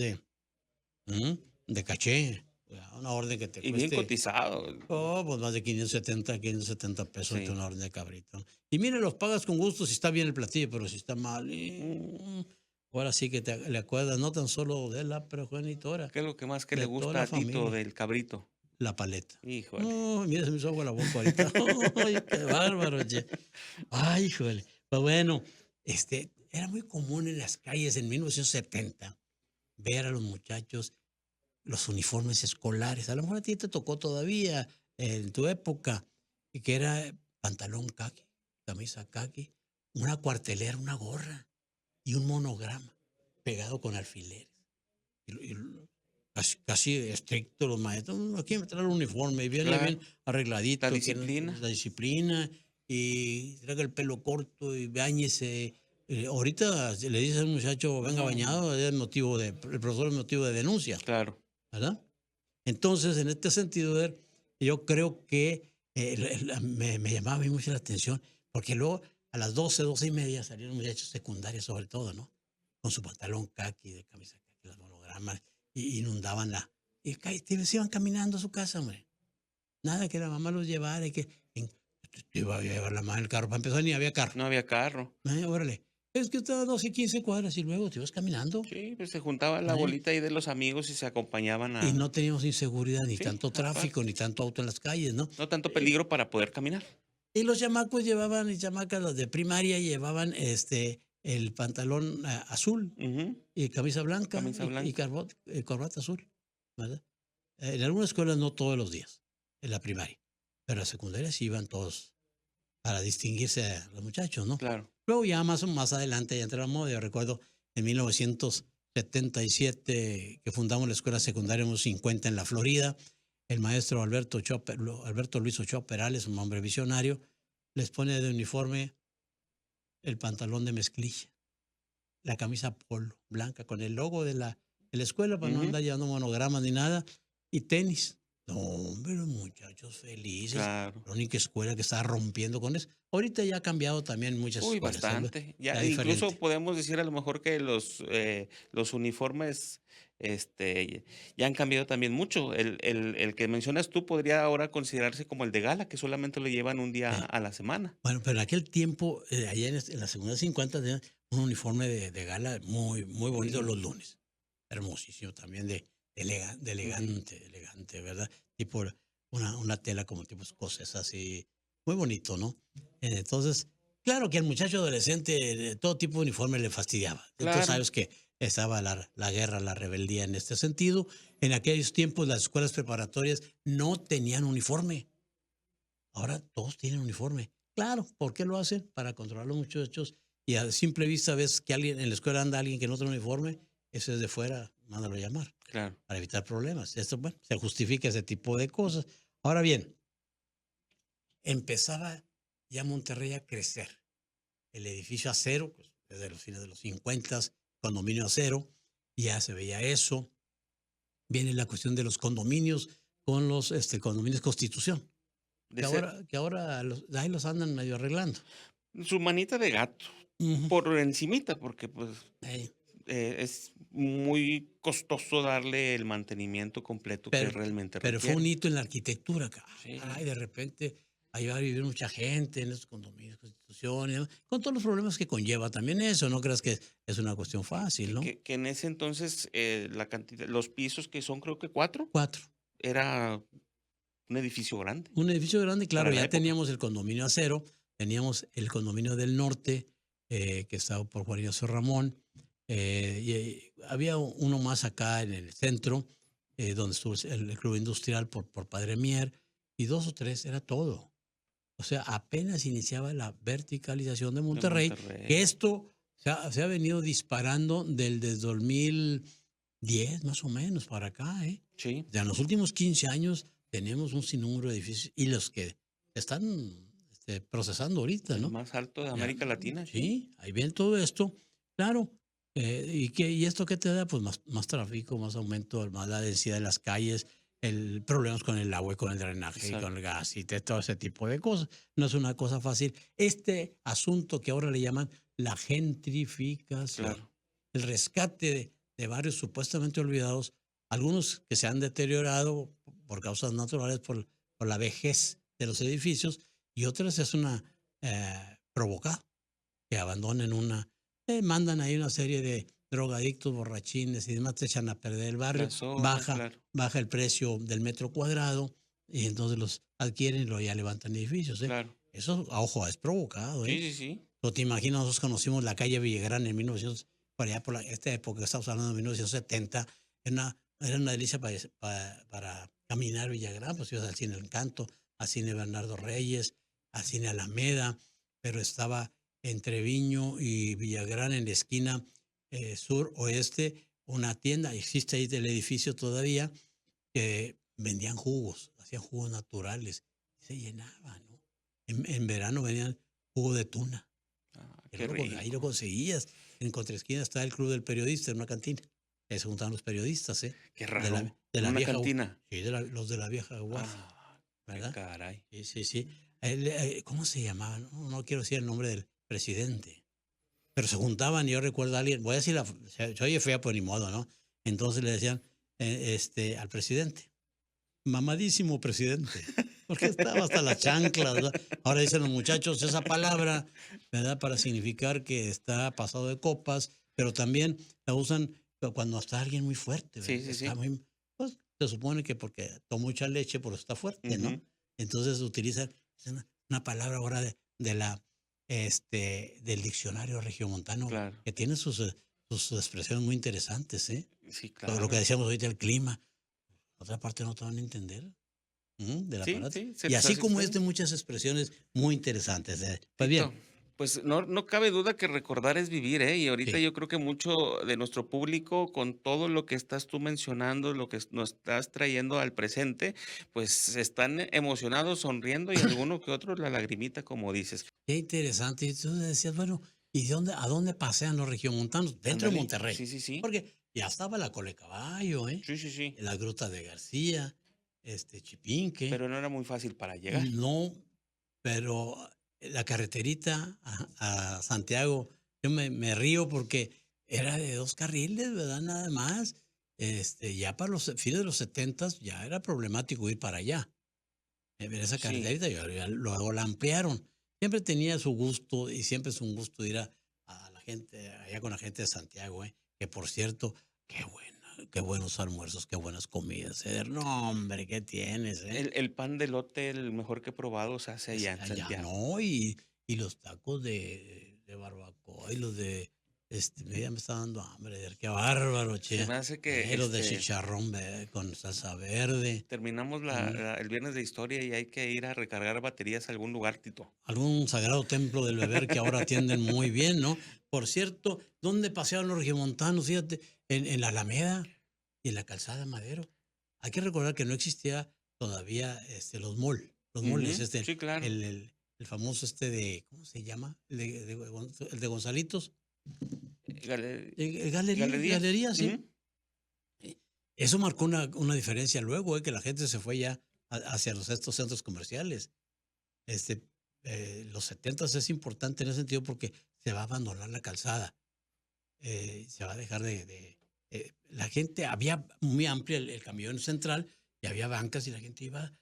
¿mm? De caché. Ya, una orden que te Y bien cueste, cotizado. oh, pues más de 570 pesos ahorita Sí. una orden de cabrito. Y mire, los pagas con gusto si está bien el platillo, pero si está mal, ahora sí que le acuerdas no tan solo de la progenitora, ¿Qué es lo que más que le de toda gusta la a Tito familia, del cabrito? la paleta. Híjole. Oh, mira, se me hizo agua la boca ahorita. Ay, qué bárbaro, che. Ay, híjole. Pues bueno, era muy común en las calles en 1970 ver a los muchachos los uniformes escolares. A lo mejor a ti te tocó todavía en tu época, y que era pantalón caqui, camisa caqui, una cuartelera, una gorra y un monograma pegado con alfileres. Casi estricto los maestros. Aquí me trae el uniforme y viene bien Claro. La arregladito, tiene disciplina. la disciplina y traiga el pelo corto y bañese. Ahorita si le dice a un muchacho venga No, bañado, el profesor es motivo de denuncia, claro. ¿verdad? Entonces, en este sentido, yo creo que me llamaba a mí mucho la atención, porque luego a las 12, 12:30 salieron muchachos secundarios sobre todo, ¿no? Con su pantalón caqui, de camisa caqui, las monogramas, y inundaban se iban caminando a su casa, hombre. Nada que la mamá los llevara y te iba a llevar la mamá en el carro. Para empezar, ni había carro. No había carro. Órale. Es que estaba a 12, 15 cuadras y luego te ibas caminando. Sí, pues se juntaba la ¿Eh? bolita ahí de los amigos y se acompañan Y a no teníamos inseguridad, ni sí, tanto tráfico, aparte. ni tanto auto en las calles, ¿no? No tanto Eh, peligro para poder caminar. Y los chamacos llevaban, y chamacas, los de primaria llevaban el pantalón azul Ujú. y camisa blanca Camisa y blanca. corbata azul, ¿verdad? En algunas escuelas no todos los días, en la primaria, pero en la secundaria sí iban todos para distinguirse a los muchachos, ¿no? Claro. Luego ya más adelante ya entró la moda. Yo recuerdo en 1977 que fundamos la escuela secundaria número 50 en la Florida. El maestro Alberto Luis Ochoa Perales, un hombre visionario, les pone de uniforme el pantalón de mezclilla, la camisa polo blanca con el logo de la escuela para no Ujú. andar llevando monogramas ni nada, y tenis. No, hombre, los muchachos felices. Claro. La única escuela que estaba rompiendo con eso. Ahorita ya ha cambiado también en muchas Uy, escuelas. bastante. Ya Ya incluso diferente. podemos decir a lo mejor que los uniformes, ya han cambiado también mucho. El que mencionas tú podría ahora considerarse como el de gala, que solamente lo llevan un día Eh, a la semana. Bueno, pero en aquel tiempo, allá en la segunda 50, tenían un uniforme de gala muy, muy bonito Sí. los lunes. Hermosísimo también, de Ujú. elegante, ¿verdad? Tipo una tela como tipo escocesa, así, muy bonito, ¿no? Entonces, claro que al muchacho adolescente todo tipo de uniforme le fastidiaba. Entonces Claro. sabes que estaba la guerra, la rebeldía en este sentido. En aquellos tiempos las escuelas preparatorias no tenían uniforme. Ahora todos tienen uniforme. Claro, ¿por qué lo hacen? Para controlar a los muchachos. Y a simple vista ves que alguien en la escuela anda alguien que no tiene uniforme, ese es de fuera, mándalo a llamar Claro. para evitar problemas. Esto, bueno, se justifica ese tipo de cosas. Ahora bien, empezaba ya Monterrey a crecer. El edificio acero, pues, desde los fines de los 50, condominio acero, ya se veía eso. Viene la cuestión de los condominios con los condominios Constitución, De ser que ahora ahí los andan medio arreglando. su manita de gato, Ujú. por encimita, porque, pues, Ey, es muy costoso darle el mantenimiento completo que Pero, realmente pero fue un requiere. hito en la arquitectura. Caray, Sí, de repente ahí va a vivir mucha gente en esos condominios, Constitución, y demás, con todos los problemas que conlleva también eso. No creas que es una cuestión fácil, ¿no? que en ese entonces, la cantidad los pisos que son, creo que 4 Cuatro. era un edificio grande Un edificio grande, para claro, la ya época. teníamos el condominio acero, teníamos el condominio del norte, que estaba por Juan Ignacio Ramón, había uno más acá en el centro, donde estuvo el club industrial por Padre Mier, y dos o tres, era todo. O sea, apenas iniciaba la verticalización de De Monterrey, que Monterrey. esto se ha venido disparando desde 2010 más o menos para acá, ¿eh? Sí, O sea, en los últimos 15 años tenemos un sinnúmero de edificios y los que están procesando ahorita, el ¿no? más alto de Ya, América Latina, sí. sí, ahí viene todo esto. Claro, ¿y esto qué te da? Pues más tráfico, más aumento, más la densidad de las calles, problemas con el agua y con el drenaje y con Exacto, el gas y todo ese tipo de cosas. No es una cosa fácil. Este asunto que ahora le llaman la gentrificación, claro, el rescate de barrios supuestamente olvidados, algunos que se han deteriorado por causas naturales, por la vejez de los edificios, y otras es una provocada, que abandonen mandan ahí una serie de drogadictos, borrachines y demás, te echan a perder el barrio, la zona, claro, baja el precio del metro cuadrado y entonces los adquieren y luego ya levantan edificios, ¿eh? claro. Eso, ojo, es provocado, Sí, ¿eh? sí, sí, ¿No te imaginas? Nosotros conocimos la calle Villagrán en 1900, por allá por esta época, estamos hablando de 1970, era una delicia para caminar Villagrán, pues ibas al cine Encanto, al cine Bernardo Reyes, al cine Alameda, pero estaba entre Viño y Villagrán en la esquina sur-oeste, una tienda, existe ahí del edificio todavía, que vendían jugos, hacían jugos naturales, se llenaba, ¿no? En verano vendían jugo de tuna, qué ahí lo rico, conseguías. En contraesquina está el Club del Periodista, en una cantina. Ahí se juntaban los periodistas, ¿eh? qué De la, raro, de en la una vieja, cantina. sí, los de la vieja guardia, Qué ¿verdad? caray. Sí, sí, sí. ¿Cómo se llamaba? No quiero decir el nombre del presidente, pero se juntaban y yo recuerdo a alguien, voy a decir, se oye fea, pues ni modo, ¿no? Entonces le decían al presidente, mamadísimo presidente, porque estaba hasta las chanclas, ¿verdad? Ahora dicen los muchachos esa palabra, ¿verdad? Para significar que está pasado de copas, pero también la usan cuando está alguien muy fuerte, Sí, ¿verdad? sí, sí. Pues se supone que porque tomó mucha leche, por eso está fuerte, ¿no? Ujú, Entonces utilizan es una palabra ahora del diccionario regiomontano claro. que tiene sus expresiones muy interesantes, ¿eh? Sí, Todo lo que claro. decíamos ahorita, el clima, otra parte no te van a entender. Del Sí, aparato. sí, se Y les así hace como extraño. muchas expresiones muy interesantes. Pues Tito, bien, pues no cabe duda que recordar es vivir, ¿eh? Y ahorita sí, yo creo que mucho de nuestro público, con todo lo que estás tú mencionando, lo que nos estás trayendo al presente, pues están emocionados, sonriendo y alguno que otro la lagrimita, como dices. qué interesante. Y tú decías, bueno, a dónde pasean los regiomontanos? Dentro de Ándale, Monterrey. sí, sí, sí. Porque ya estaba la Cole Caballo, ¿eh? Sí, sí, sí. La Gruta de García, Chipinque. Pero no era muy fácil para llegar. No, pero la carreterita a Santiago, yo me río porque era de 2 carriles, ¿verdad? Nada más. Ya para los fines de los 70 ya era problemático ir para allá. Ver esa Sí, carreterita, y luego la ampliaron. Siempre tenía su gusto y siempre es un gusto ir a la gente, allá con la gente de Santiago, ¿eh? Que por cierto, qué buenos almuerzos, qué buenas comidas, ¿eh? No, hombre, ¿qué tienes, eh? el pan de elote, el mejor que he probado, se hace allá en Allá Santiago. no, y los tacos de barbacoa y los de Ya me está dando hambre, qué bárbaro, Se che. me hace que, Los de chicharrón con salsa verde. terminamos Mm, el viernes de historia y hay que ir a recargar baterías a algún lugar, Tito. Algún sagrado templo del beber que ahora atienden muy bien, ¿no? Por cierto, ¿dónde paseaban los regiomontanos? Fíjate, en la Alameda y en la Calzada Madero. Hay que recordar que no existía todavía los moles, Ujú, sí, claro. el famoso ¿cómo se llama? El de Gonzalitos, Gale galerías. galería, sí. Ujú. Eso marcó una diferencia luego, que la gente se fue ya hacia estos centros comerciales. Este, los 70 es importante en ese sentido porque se va a abandonar la calzada, se va a dejar la gente, había muy amplia el camión central y había bancas y la gente iba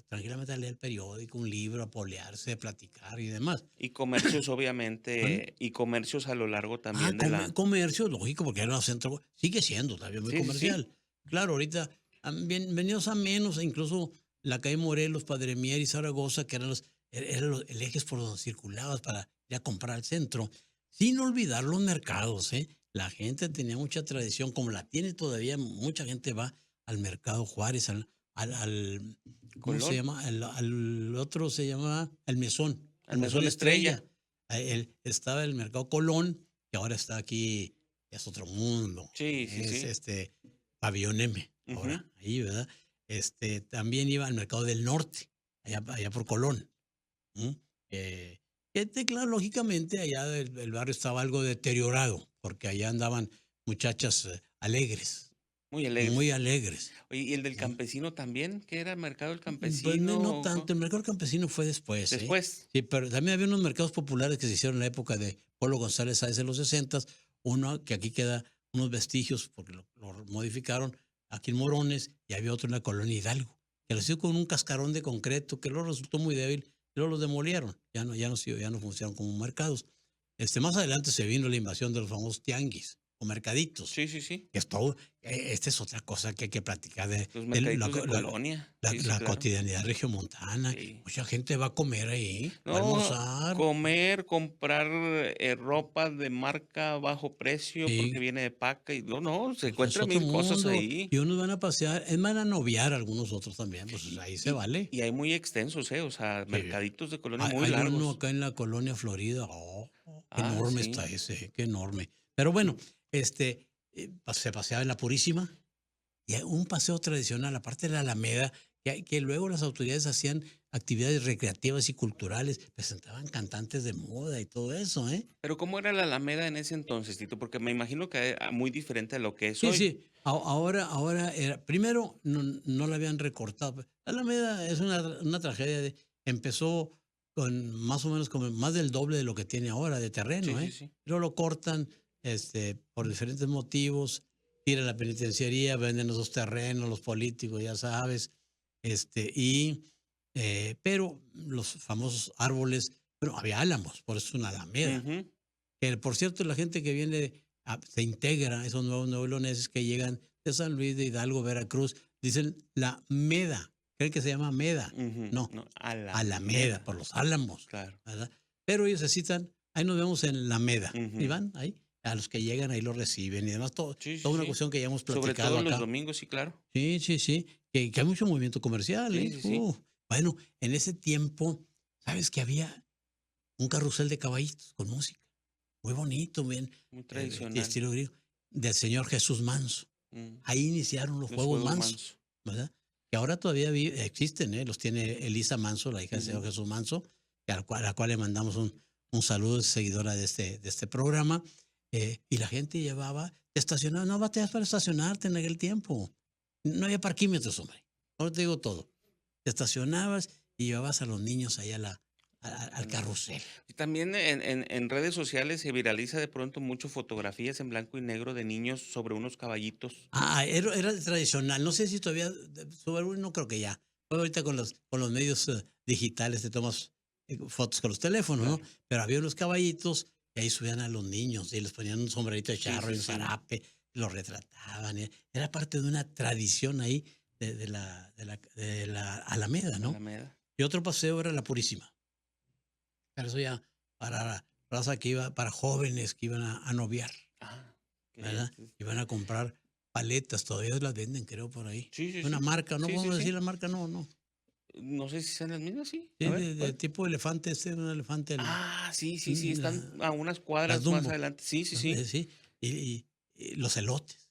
tranquilamente a leer el periódico, un libro, a polearse, a platicar y demás. Y comercios, ¿Mande? obviamente, y comercios a lo largo también de la Comercio, lógico, porque era un centro, sigue siendo también muy sí, sí, sí. comercial. Claro, ahorita venidos a menos, e incluso la calle Morelos, Padre Mier y Zaragoza, que eran los el ejes por donde circulabas para ir a comprar al centro, sin olvidar los mercados, ¿eh? La gente tenía mucha tradición, como la tiene todavía, mucha gente va al mercado Juárez, ¿cómo se Colón, llama? Al otro se llama al el Mesón Mesón Estrella. Estrella. Estaba el mercado Colón, que ahora está aquí, es otro mundo, Sí, sí, es sí. Pabellón M, Ujú. ahora, ahí, ¿verdad? También iba al mercado del norte, allá por Colón. ¿M? Eh, claro, lógicamente, allá el barrio estaba algo deteriorado, porque allá andaban muchachas Muy alegres. muy alegres. Oye, ¿y el del ¿M? campesino también? ¿Qué era el mercado del Pues no campesino? tanto, el mercado campesino fue después, ¿eh? Después. Sí, pero también había unos mercados populares que se hicieron en la época de Polo González Sáenz en los 60, uno que aquí queda unos vestigios porque lo modificaron aquí en Morones y había otro en la colonia Hidalgo, que lo hizo con un cascarón de concreto que luego resultó muy débil y luego los demolieron, ya no funcionaron como mercados. Más adelante se vino la invasión de los famosos tianguis o mercaditos. Sí, sí, sí. Es todo, esta es otra cosa que hay que platicar Los mercaditos de colonia. Sí, sí, la claro. cotidianidad regiomontana. Sí. Mucha gente va a comer ahí, va a No, almorzar. comer, comprar, ropa de marca a bajo precio porque Sí, viene de paca y no, se pues es encuentran otro 1000 cosas mundo. ahí. Y unos van a pasear, es van a noviar algunos otros también, pues Y ahí se y vale. y hay muy extensos, o sea, Sí. mercaditos de colonia muy Hay uno largos. acá en la colonia Florida, qué Ah, enorme está sí. ese, qué enorme. Pero bueno, se paseaba en la Purísima. Y hay un paseo tradicional, aparte de la Alameda, que luego las autoridades hacían actividades recreativas y culturales, presentaban cantantes de moda y todo eso, ¿eh? Pero, ¿cómo era la Alameda en ese entonces, Tito? Porque me imagino que, muy diferente a lo que es Sí, hoy. sí. Ahora era, primero no la habían recortado. La Alameda es una tragedia. Empezó con más o menos como más del doble de lo que tiene ahora de Sí, terreno, sí, ¿eh? sí. Pero lo cortan, por diferentes motivos, tiran la penitenciaría, venden esos terrenos, los políticos, ya sabes, pero los famosos árboles, bueno, había álamos, por eso es una Alameda. Ujú. Que por cierto, la gente que viene, se integra, esos nuevos neoloneses que llegan de San Luis, de Hidalgo, Veracruz, dicen la Meda, creen que se llama Meda, Ujú. no, No, Alameda, Alameda. por los álamos, Claro. ¿verdad? Pero ellos se citan, ahí nos vemos en la Meda, y Ujú. van ahí, a los que llegan ahí los reciben y demás, Sí, sí, toda una sí. cuestión que ya hemos Sobre platicado todo los acá. domingos, sí, claro. Sí, sí, sí, que hay mucho movimiento comercial, Sí, ¿eh? sí, sí. Bueno, en ese tiempo, ¿sabes que había un carrusel de caballitos con música? Muy bonito, bien, Muy de tradicional. estilo griego, del señor Jesús Manso. Mm. Ahí iniciaron los Los juegos juegos Manso, manso. ¿verdad? Que ahora todavía existen, ¿eh? Los tiene Elisa Manso, la hija del señor Ujú. Jesús Manso, a la cual le mandamos un saludo, es seguidora de este programa. Y la gente llevaba, te estacionaba, no bateas para estacionarte en aquel tiempo. No había parquímetros, hombre. Ahora te digo todo. Te estacionabas y llevabas a los niños ahí al carrusel. Y también en redes sociales se viraliza de pronto mucho fotografías en blanco y negro de niños sobre unos caballitos. Era tradicional. No sé si todavía, Subaru no creo que ya. Pues ahorita con los medios digitales te tomas fotos con los teléfonos, ¿no? Claro. Pero había unos caballitos y ahí subían a los niños y les ponían un sombrerito de Sí, charro sí, y un sí. zarape, y los retrataban. Era parte de una tradición ahí de la Alameda, ¿no? Alameda. Y otro paseo era la Purísima. Pero eso ya para raza que iba para jóvenes que iban a noviar, Ah, okey, ¿verdad? Iban a comprar paletas, todavía las venden, creo, por ahí. sí, sí, Una sí. marca, no Sí, sí, podemos decir sí. la marca, no, no. No sé si sean las mismas, sí. A Sí, ver, de ¿cuál? tipo elefante, un elefante, Ah, sí, sí, sí, están la a unas las cuadras más Dumbo, adelante. Sí, sí, sí. sí, y los elotes.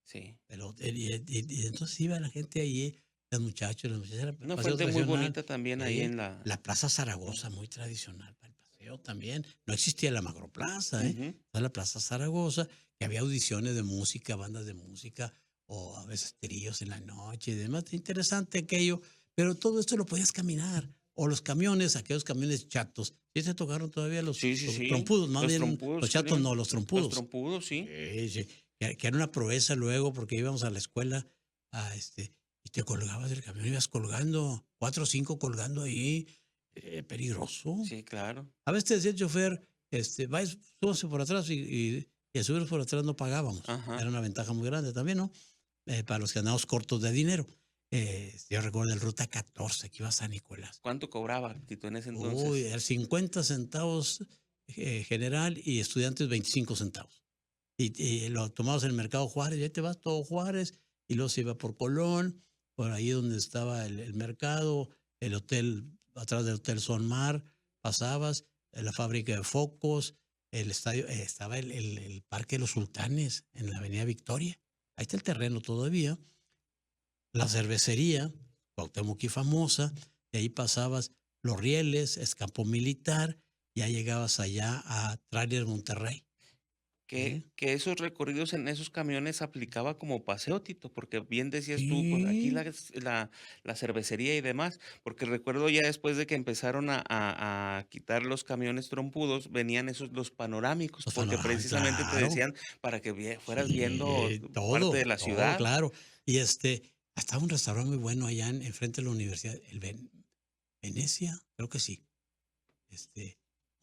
Sí. Y entonces iba la gente allí, las muchachas, era Una paseo fuente muy tradicional. bonita también ahí en la La Plaza Zaragoza, muy tradicional para el paseo también. No existía la Macroplaza, ¿eh? ujú. Estaba la Plaza Zaragoza, que había audiciones de música, bandas de música, o a veces tríos en la noche y demás. Interesante aquello, pero todo esto lo podías caminar. O los camiones, aquellos camiones chatos. ¿Sí se tocaron todavía Sí, sí, los sí. trompudos? Más Los bien, los trompudos, chatos creo. no, los Los trompudos. trompudos, sí. Sí, que era una proeza luego porque íbamos a la escuela y te colgabas del camión, ibas colgando, 4 o 5 colgando ahí, peligroso. Sí, claro. A veces te decía el chofer, vaya, súbase por atrás y al subirnos por atrás no pagábamos. Ajá. Era una ventaja muy grande también, ¿no? Para los que andábamos cortos de dinero. Yo recuerdo el Ruta 14 que iba a San Nicolás. ¿Cuánto cobraba, Tito, en ese Uy, entonces? era 50 centavos general y estudiantes 25 centavos. Y lo tomabas en el Mercado Juárez, y ahí te vas todo Juárez, y luego se iba por Colón, por ahí donde estaba el mercado, el hotel, atrás del Hotel Son Mar, pasabas, la fábrica de focos, el estadio, estaba el Parque de los Sultanes en la Avenida Victoria. Ahí está el terreno todavía, la cervecería, Cuauhtémoc y famosa, de ahí pasabas Los Rieles, Escampo Militar, ya llegabas allá a Trailer Monterrey. ¿Eh? Que esos recorridos en esos camiones aplicaba como paseo, Tito, porque bien decías tú, pues, aquí Sí, la cervecería y demás, porque recuerdo ya después de que empezaron a quitar los camiones trompudos, venían esos los panorámicos, los porque panoramas, precisamente te claro. decían para que fueras viendo Sí, parte de todo, la todo, ciudad. claro. Y estaba un restaurante muy bueno allá enfrente de la universidad, Venecia, creo que sí.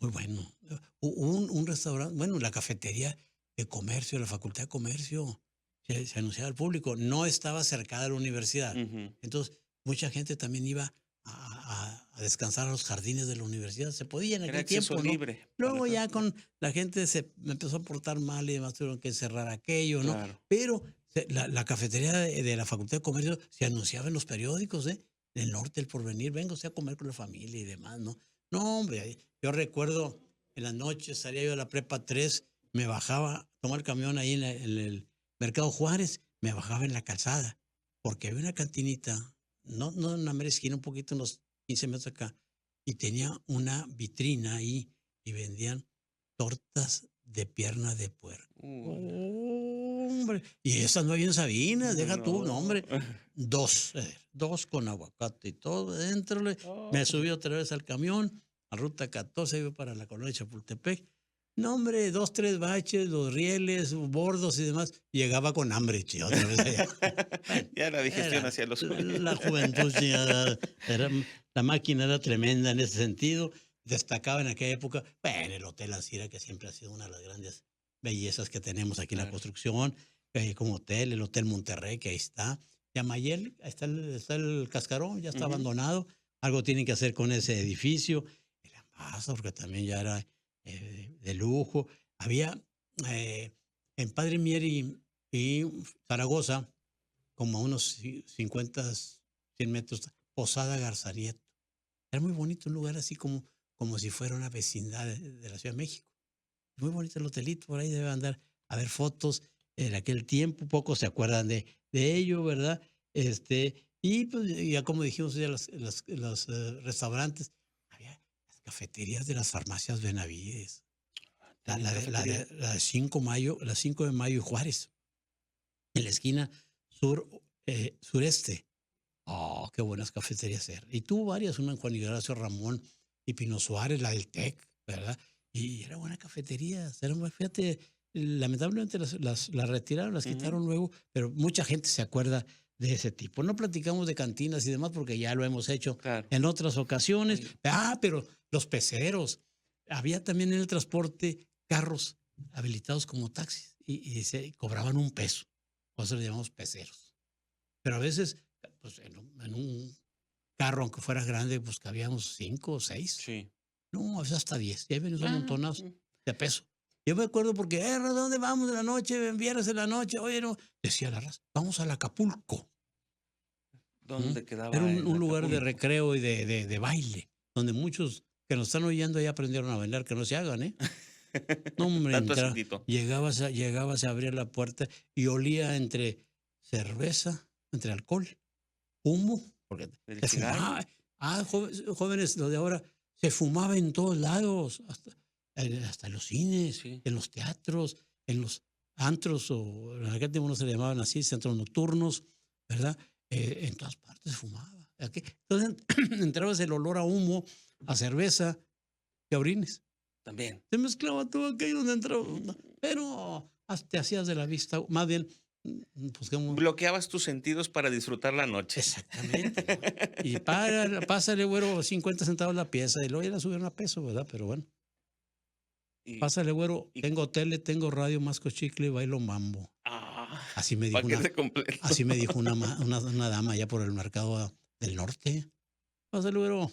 Muy bueno. Un restaurante, bueno, la cafetería de comercio, la Facultad de Comercio, se anunciaba al público. No estaba cercada a la universidad. Ujú. Entonces, mucha gente también iba a descansar a los jardines de la universidad. Se podía en Era aquel acceso tiempo, ¿no? libre para Luego todas. ya con la gente se me empezó a portar mal y demás, tuvieron que cerrar aquello, ¿no? Claro. Pero la cafetería de la Facultad de Comercio se anunciaba en los periódicos, ¿eh? Del norte, el porvenir, vengo a comer con la familia y demás, ¿no? No, hombre, yo recuerdo en las noches salía yo de la prepa 3, me bajaba, tomaba el camión ahí en el Mercado Juárez, me bajaba en la calzada, porque había una cantinita, no en la mera esquina, un poquito, unos 15 metros acá, y tenía una vitrina ahí y vendían tortas de pierna de puerco. Uy, Hombre, y esas no habían sabinas, deja tú, no, no. hombre, dos con aguacate y todo, déntrale. Me Oh. subí otra vez al camión, a Ruta 14, iba para la colonia Chapultepec. No, hombre, 2, 3 baches, los rieles, bordos y demás. Llegaba con hambre, otra vez allá. Bueno, Ya la digestión era hacia lo suyo. la juventud, sí, la máquina era tremenda en ese sentido. Destacaba en aquella época, bueno, el Hotel Alcira, que siempre ha sido una de las grandes bellezas que tenemos aquí en la Claro. construcción, como hotel, el Hotel Monterrey, que ahí está. Yamayel, ahí está el cascarón, ya está Ujú. abandonado. Algo tienen que hacer con ese edificio. El Ambassador, porque también ya era de lujo. Había en Padre Mier y Zaragoza, como a unos 50, 100 metros, Posada Garzanieto. Era muy bonito, un lugar así como si fuera una vecindad de la Ciudad de México. Muy bonito el hotelito, por ahí debe andar a ver fotos en aquel tiempo, pocos se acuerdan de ello, ¿verdad? Y pues ya como dijimos, ya los restaurantes, había las cafeterías de las farmacias Benavides, Tenían cafetería. la de 5 Mayo, la 5 de Mayo y Juárez, en la esquina sureste. Oh, qué buenas cafeterías eran. Y tuvo varias, una en Juan Ignacio Ramón y Pino Suárez, la del TEC, ¿verdad? Y era buena cafetería. Fíjate, lamentablemente las retiraron, las Ujú. quitaron luego, pero mucha gente se acuerda de ese tipo. No platicamos de cantinas y demás porque ya lo hemos hecho Claro. en otras ocasiones. Oye, Pero los peceros. Había también en el transporte carros habilitados como taxis y se cobraban $1. Por eso le llamamos peceros. Pero a veces pues en un carro, aunque fuera grande, pues cabíamos 5 o 6. sí. No, a veces hasta 10. Y ahí venían Ah, amontonados de peso. Yo me acuerdo porque, ¿dónde vamos de la noche? Viernes de la noche. Oye, no. Decía la raza, vamos al Acapulco. ¿dónde Era quedaba el un lugar de Acapulco? recreo y de baile, donde muchos que nos están oyendo ya aprendieron a bailar, que no se hagan, ¿eh? No, hombre, Tanto así, Tito. llegabas a abrir la puerta y olía entre cerveza, entre alcohol, humo, porque ¿El se cigarro? fumaba. Jóvenes, lo de ahora, se fumaba en todos lados, hasta en los cines, Sí. en los teatros, en los antros, o en aquel tiempo no se le llamaban así, centros nocturnos, ¿verdad? En todas partes se fumaba. Entonces entrabas el olor a humo, a cerveza y a orines. También. Se mezclaba todo aquello donde entraba, pero te hacías de la vista, más bien, pues, Bloqueabas tus sentidos para disfrutar la noche. exactamente, ¿no? Y pásale, güero, 50 centavos la pieza, y luego ya la subieron a peso, ¿verdad? Pero bueno, Y pásale, güero, y tengo tele, tengo radio, masco chicle y bailo mambo. ah, Así me dijo paquete completo. una dama allá por el mercado del norte. Pásale, güero,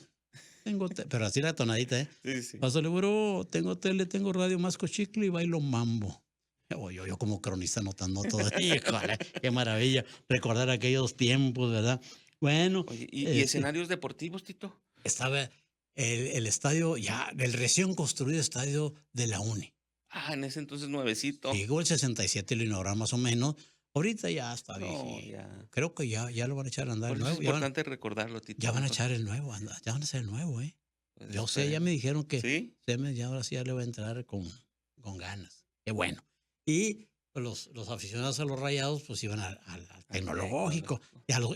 pero así la tonadita, ¿eh? Sí, sí. Pásale, güero, tengo tele, tengo radio, masco chicle y bailo mambo. Yo como cronista anotando todo. Híjole, qué maravilla recordar aquellos tiempos, ¿verdad? Bueno, Oye, ¿y escenarios deportivos, Tito? estaba el estadio, ya, el recién construido estadio de la Uni. Ah, en ese entonces nuevecito. Llegó el 67 y lo inauguraron más o menos. Ahorita ya está No, viejito. ya. Creo que ya lo van a echar a andar Por el eso es nuevo. importante recordarlo, Tito. Ya van a Mejor. echar el nuevo, ya van a hacer el nuevo, ¿eh? Pues Yo sé, ya me esperemos. dijeron que ¿Sí? ya ahora sí ya le va a entrar con ganas. Qué bueno. Y pues, los aficionados a los Rayados pues iban al tecnológico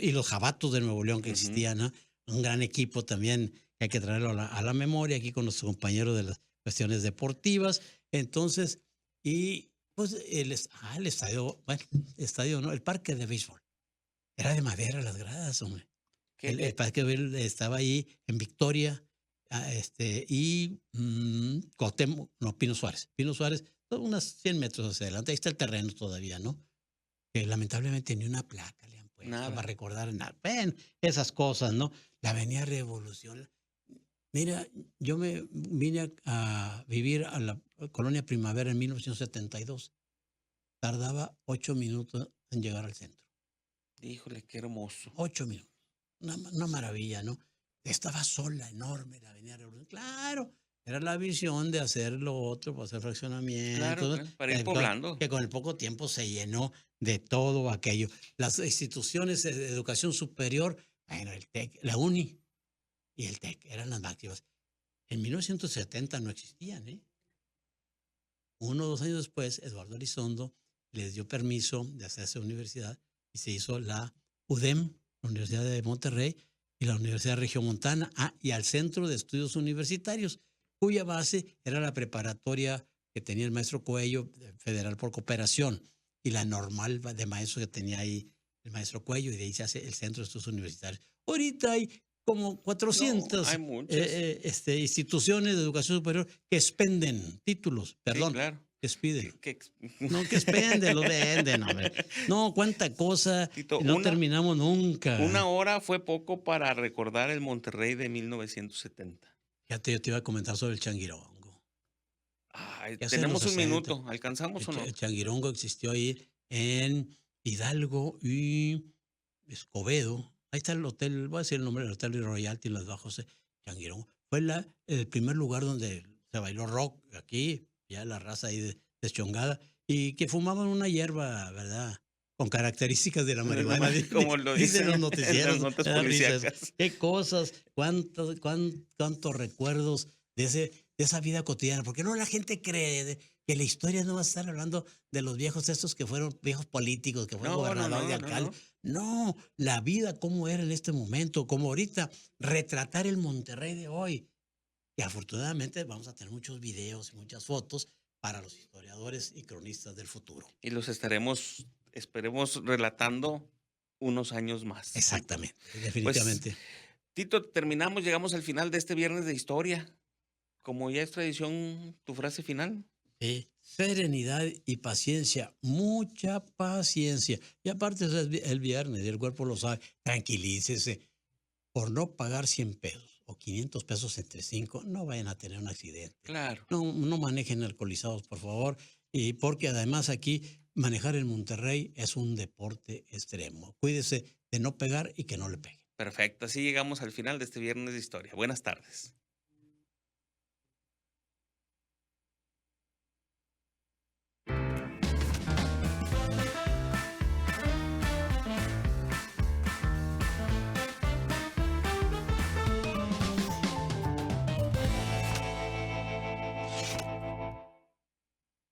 y los Jabatos de Nuevo León que Ujú. existían, ¿no? Un gran equipo también que hay que traerlo a la memoria aquí con nuestros compañeros de las cuestiones deportivas. Entonces, y pues el estadio, bueno, estadio, ¿no? El parque de béisbol. Era de madera las gradas, hombre. ¿Qué, El parque de béisbol estaba ahí en Victoria, y Cuauhtémoc, no, Pino Suárez. Pino Suárez, unas 100 metros hacia adelante. Ahí está el terreno todavía, ¿no? Que lamentablemente ni una placa le han puesto para nada. recordar nada. Ven, esas cosas, ¿no? La Avenida Revolución. Mira, yo me vine a vivir a la Colonia Primavera en 1972. Tardaba 8 minutos en llegar al centro. Híjole, qué hermoso. 8 minutos. Una maravilla, ¿no? Estaba sola, enorme la Avenida Revolución. Claro, era la visión de hacer lo otro, pues hacer Claro, fraccionamientos, ¿no? claro, para ir poblando. Que con el poco tiempo se llenó de todo aquello. Las instituciones de educación superior, bueno, el TEC, la UNI y el TEC eran las máximas. En 1970 no existían, ¿eh? 1 o 2 años después, Eduardo Elizondo les dio permiso de hacerse universidad y se hizo la UDEM, la Universidad de Monterrey, y la Universidad Regiomontana, y al Centro de Estudios Universitarios, cuya base era la preparatoria que tenía el maestro Cuello, Federal por Cooperación, y la normal de maestros que tenía ahí el maestro Cuello, y de ahí se hace el Centro de Estudios Universitarios. Ahorita hay como No, 400 hay muchas. instituciones de educación superior que expenden títulos, Sí, perdón, claro. que expiden. Que No, que expenden, los venden, hombre. No, cuánta cosa, Tito, no terminamos nunca. 1 hora fue poco para recordar el Monterrey de 1970. Fíjate, yo te iba a comentar sobre el changuirongo. Ay, Ya hace en los tenemos un 60, minuto, ¿alcanzamos o el no? changuirongo existió ahí en Hidalgo y Escobedo. Ahí está el hotel, voy a decir el nombre del hotel Royalty en Las Bajos, Changuirongo. Fue el primer lugar donde se bailó rock aquí, ya la raza ahí deschongada, y que fumaban una hierba, ¿verdad? Con características de la marihuana, Como lo dicen los dicen en las noticieros, notas me da risa eso. policíacas. Qué cosas, cuántos recuerdos de esa vida cotidiana. Porque no la gente cree que la historia no va a estar hablando de los viejos estos que fueron viejos políticos, que fueron No, no, gobernadores y no, no, alcaldes. no. No, la vida cómo era en este momento, como ahorita, retratar el Monterrey de hoy. Y afortunadamente vamos a tener muchos videos y muchas fotos para los historiadores y cronistas del futuro. Y los esperemos relatando unos años más, Tito. Exactamente, Pues, definitivamente. Tito, terminamos, llegamos al final de este viernes de historia. Como ya es tradición, tu frase final. Serenidad y paciencia, mucha paciencia. Y aparte es el viernes y el cuerpo lo sabe. Tranquilícese por no pagar 100 pesos o 500 pesos entre 5, no vayan a tener un accidente. Claro. No manejen alcoholizados, por favor, y porque además aquí manejar en Monterrey es un deporte extremo. Cuídese de no pegar y que no le pegue. Perfecto. Así llegamos al final de este viernes de historia. Buenas tardes.